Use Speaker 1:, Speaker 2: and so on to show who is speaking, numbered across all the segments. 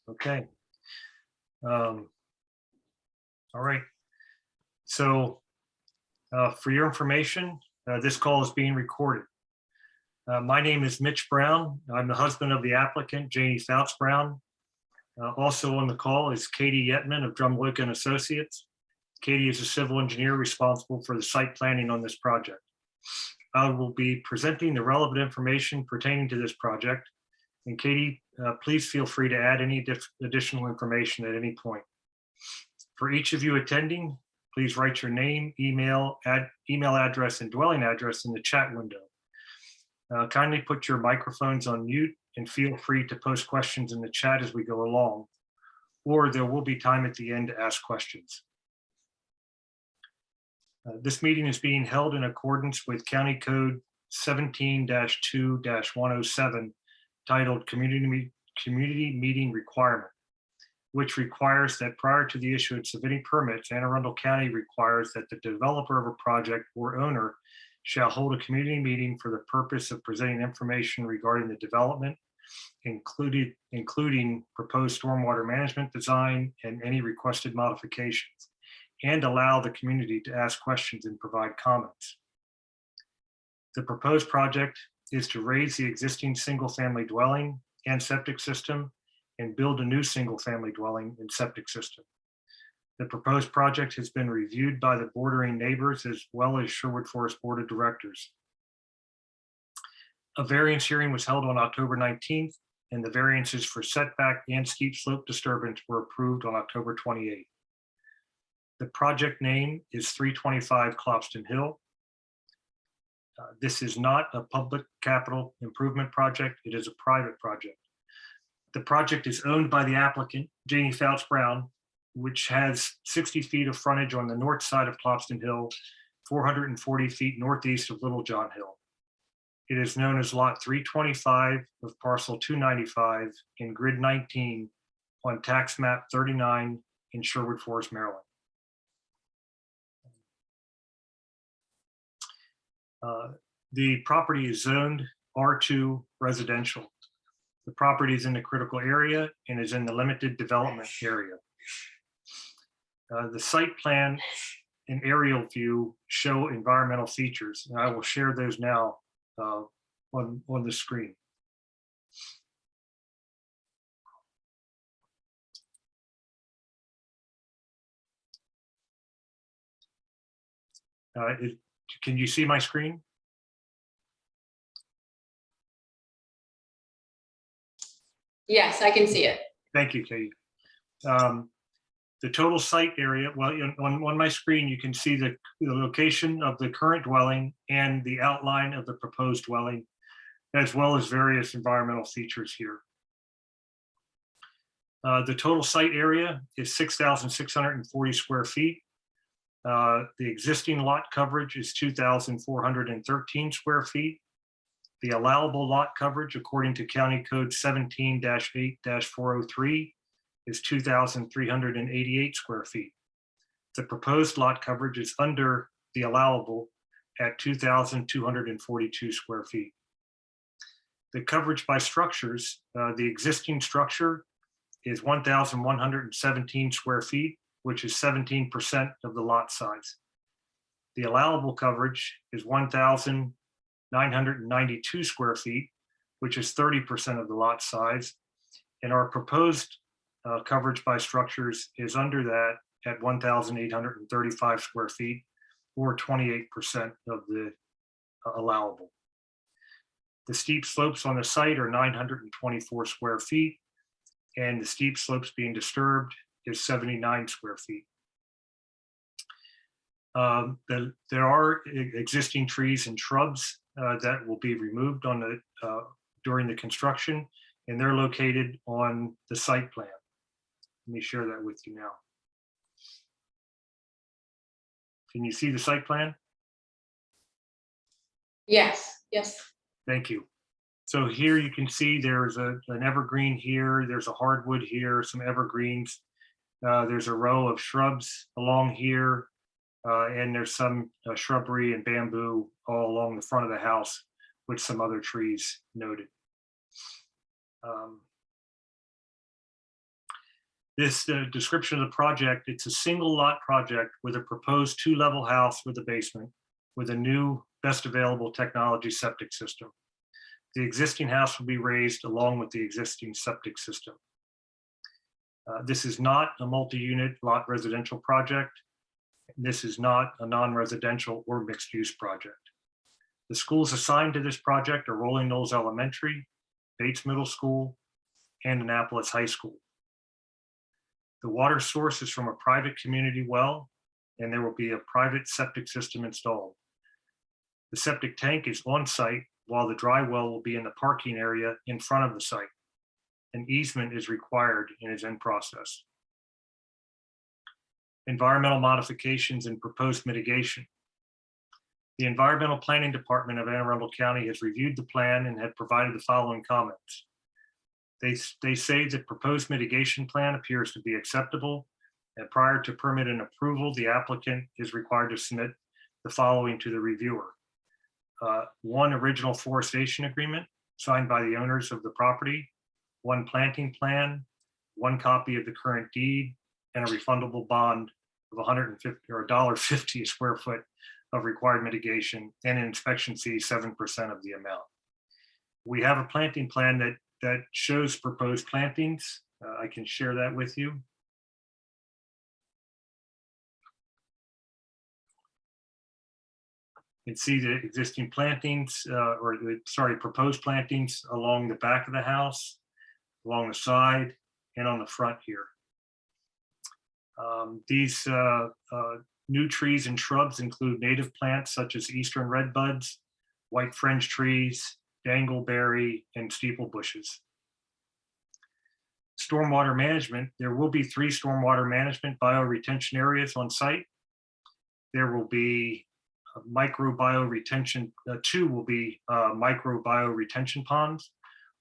Speaker 1: Okay. All right. So for your information, this call is being recorded. My name is Mitch Brown. I'm the husband of the applicant, Janie Fouts Brown. Also on the call is Katie Yetman of Drumlick and Associates. Katie is a civil engineer responsible for the site planning on this project. I will be presenting the relevant information pertaining to this project. And Katie, please feel free to add any additional information at any point. For each of you attending, please write your name, email address, and dwelling address in the chat window. Kindly put your microphones on mute and feel free to post questions in the chat as we go along, or there will be time at the end to ask questions. This meeting is being held in accordance with County Code 17-2-107, titled Community Meeting Requirement, which requires that prior to the issuance of any permits, Anne Arundel County requires that the developer of a project or owner shall hold a community meeting for the purpose of presenting information regarding the development, including proposed stormwater management design and any requested modifications, and allow the community to ask questions and provide comments. The proposed project is to raise the existing single-family dwelling and septic system and build a new single-family dwelling and septic system. The proposed project has been reviewed by the bordering neighbors as well as Sherwood Forest Board of Directors. A variance hearing was held on October 19th, and the variances for setback and steep slope disturbance were approved on October 28th. The project name is 325 Clopston Hill. This is not a public capital improvement project. It is a private project. The project is owned by the applicant, Janie Fouts Brown, which has 60 feet of frontage on the north side of Clopston Hill, 440 feet northeast of Little John Hill. It is known as Lot 325 of Parcel 295 in Grid 19 on Tax Map 39 in Sherwood Forest, Maryland. The property is zoned R2 residential. The property is in the critical area and is in the limited development area. The site plan and aerial view show environmental features, and I will share those now on the screen. Can you see my screen?
Speaker 2: Yes, I can see it.
Speaker 1: Thank you, Katie. The total site area, well, on my screen, you can see the location of the current dwelling and the outline of the proposed dwelling, as well as various environmental features here. The total site area is 6,640 square feet. The existing lot coverage is 2,413 square feet. The allowable lot coverage, according to County Code 17-8-403, is 2,388 square feet. The proposed lot coverage is under the allowable at 2,242 square feet. The coverage by structures, the existing structure is 1,117 square feet, which is 17% of the lot size. The allowable coverage is 1,992 square feet, which is 30% of the lot size. And our proposed coverage by structures is under that at 1,835 square feet, or 28% of the allowable. The steep slopes on the site are 924 square feet, and the steep slopes being disturbed is 79 square feet. There are existing trees and shrubs that will be removed on the during the construction, and they're located on the site plan. Let me share that with you now. Can you see the site plan?
Speaker 2: Yes, yes.
Speaker 1: Thank you. So here you can see there's an evergreen here, there's a hardwood here, some evergreens. There's a row of shrubs along here, and there's some shrubbery and bamboo all along the front of the house with some other trees noted. This description of the project, it's a single lot project with a proposed 2-level house with a basement with a new best available technology septic system. The existing house will be raised along with the existing septic system. This is not a multi-unit lot residential project. This is not a non-residential or mixed-use project. The schools assigned to this project are Rolling Knolls Elementary, Bates Middle School, and Annapolis High School. The water source is from a private community well, and there will be a private septic system installed. The septic tank is on site, while the dry well will be in the parking area in front of the site. An easement is required and is in process. Environmental modifications and proposed mitigation. The Environmental Planning Department of Anne Arundel County has reviewed the plan and have provided the following comments. They say the proposed mitigation plan appears to be acceptable, and prior to permit and approval, the applicant is required to submit the following to the reviewer. One original forestation agreement signed by the owners of the property, one planting plan, one copy of the current deed, and a refundable bond of $150 or $1.50 a square foot of required mitigation, and an inspection fee 7% of the amount. We have a planting plan that shows proposed plantings. I can share that with you. You can see the existing plantings, proposed plantings along the back of the house, along the side, and on the front here. These new trees and shrubs include native plants such as eastern redbuds, white fringe trees, dangleberry, and steeple bushes. Stormwater management, there will be 3 stormwater management bioretention areas on site. There will be micro bioretention, 2 will be micro bioretention ponds,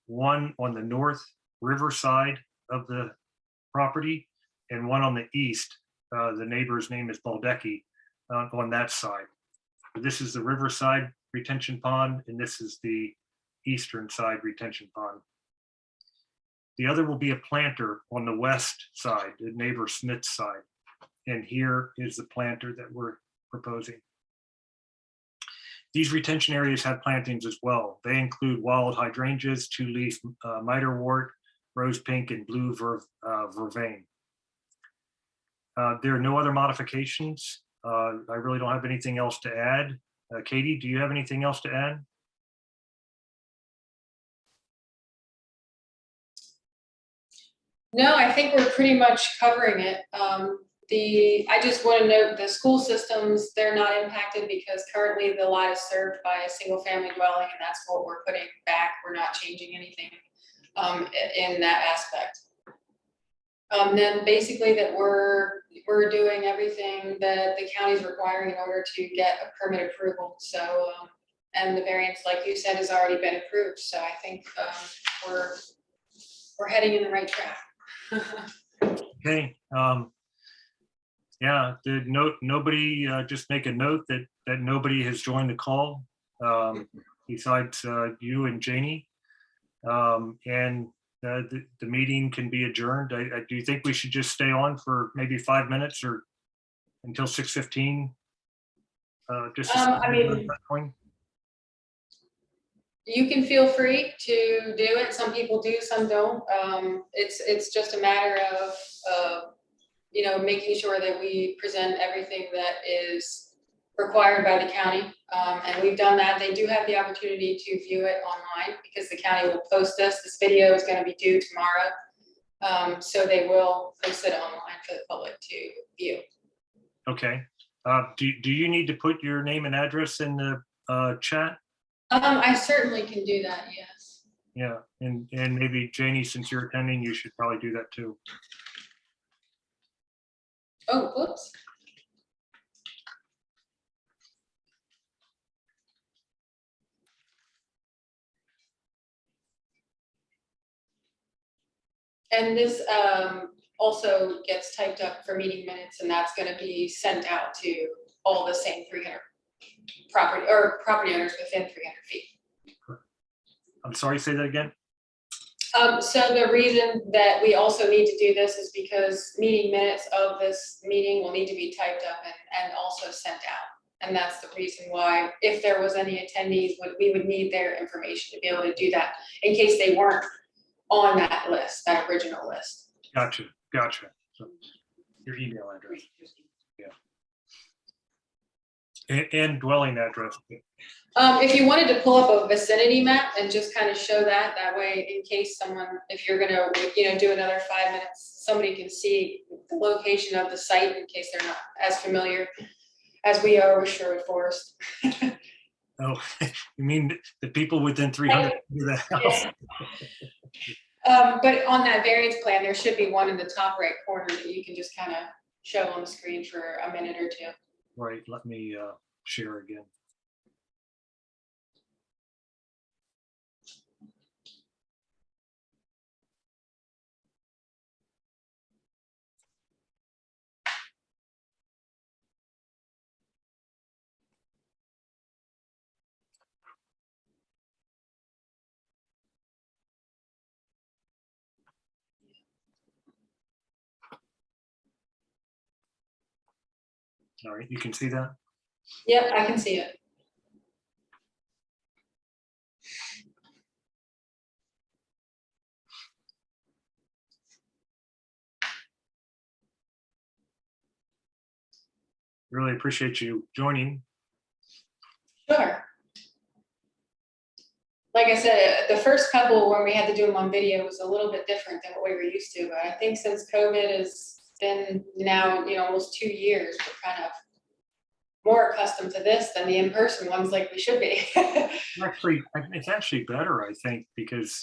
Speaker 1: one on the north river side of the property and one on the east. The neighbor's name is Baldecki on that side. This is the riverside retention pond, and this is the eastern side retention pond. The other will be a planter on the west side, the neighbor Smith's side. And here is the planter that we're proposing. These retention areas have plantings as well. They include wild hydrangeas, 2-leaf mitrewort, rose pink, and blue vervain. There are no other modifications. I really don't have anything else to add. Katie, do you have anything else to add?
Speaker 2: No, I think we're pretty much covering it. I just want to note the school systems, they're not impacted because currently the lot is served by a single family dwelling, and that's what we're putting back. We're not changing anything in that aspect. Then basically that we're doing everything that the county is requiring in order to get a permit approval. So, and the variance, like you said, has already been approved. So I think we're heading in the right track.
Speaker 1: Okay. Yeah, nobody, just make a note that nobody has joined the call besides you and Janie. And the meeting can be adjourned. Do you think we should just stay on for maybe 5 minutes or until 6:15?
Speaker 2: I mean, you can feel free to do it. Some people do, some don't. It's just a matter of making sure that we present everything that is required by the county. And we've done that. They do have the opportunity to view it online because the county will post this. This video is going to be due tomorrow. So they will post it online for the public to view.
Speaker 1: Okay. Do you need to put your name and address in the chat?
Speaker 2: I certainly can do that, yes.
Speaker 1: Yeah, and maybe Janie, since you're attending, you should probably do that too.
Speaker 2: Oh, whoops. And this also gets typed up for meeting minutes, and that's going to be sent out to all the same 300 property owners within 300 feet.
Speaker 1: I'm sorry, say that again.
Speaker 2: So the reason that we also need to do this is because meeting minutes of this meeting will need to be typed up and also sent out. And that's the reason why, if there was any attendees, we would need their information to be able to do that in case they weren't on that list, that original list.
Speaker 1: Gotcha. So your email address. Yeah. And dwelling address.
Speaker 2: If you wanted to pull up a vicinity map and just kind of show that way, in case someone, if you're gonna, do another 5 minutes, somebody can see the location of the site in case they're not as familiar as we are with Sherwood Forest.
Speaker 1: Oh, you mean the people within 300 feet of the house?
Speaker 2: But on that variance plan, there should be one in the top right corner that you can just kind of show on the screen for a minute or two.
Speaker 1: Right, let me share again. All right, you can see that?
Speaker 2: Yep, I can see it.
Speaker 1: Really appreciate you joining.
Speaker 2: Sure. Like I said, the first couple when we had to do them on video was a little bit different than what we were used to. But I think since COVID has been now, almost 2 years, we're kind of more accustomed to this than the in-person ones like we should be.
Speaker 1: Actually, it's actually better, I think, because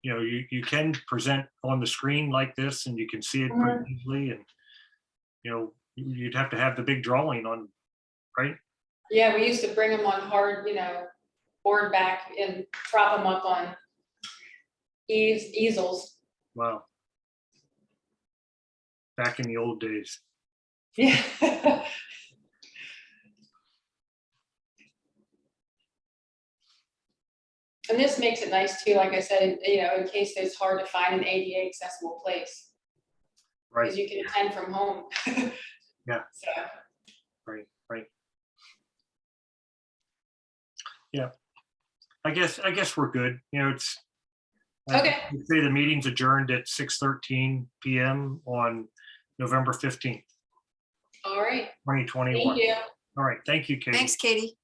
Speaker 1: you can present on the screen like this and you can see it pretty easily, and you'd have to have the big drawing on, right?
Speaker 2: Yeah, we used to bring them on hard, board back and prop them up on easels.
Speaker 1: Wow. Back in the old days.
Speaker 2: Yeah. And this makes it nice too, like I said, in case it's hard to find an ADA accessible place.
Speaker 1: Right.
Speaker 2: Because you can attend from home.
Speaker 1: Yeah.
Speaker 2: So.
Speaker 1: Right. Yeah. I guess we're good. It's
Speaker 2: Okay.
Speaker 1: Say the meeting's adjourned at 6:13 p.m. on November 15th,
Speaker 2: All right.
Speaker 1: 2021.
Speaker 2: Thank you.
Speaker 1: All right. Thank you, Katie.
Speaker 3: Thanks, Katie.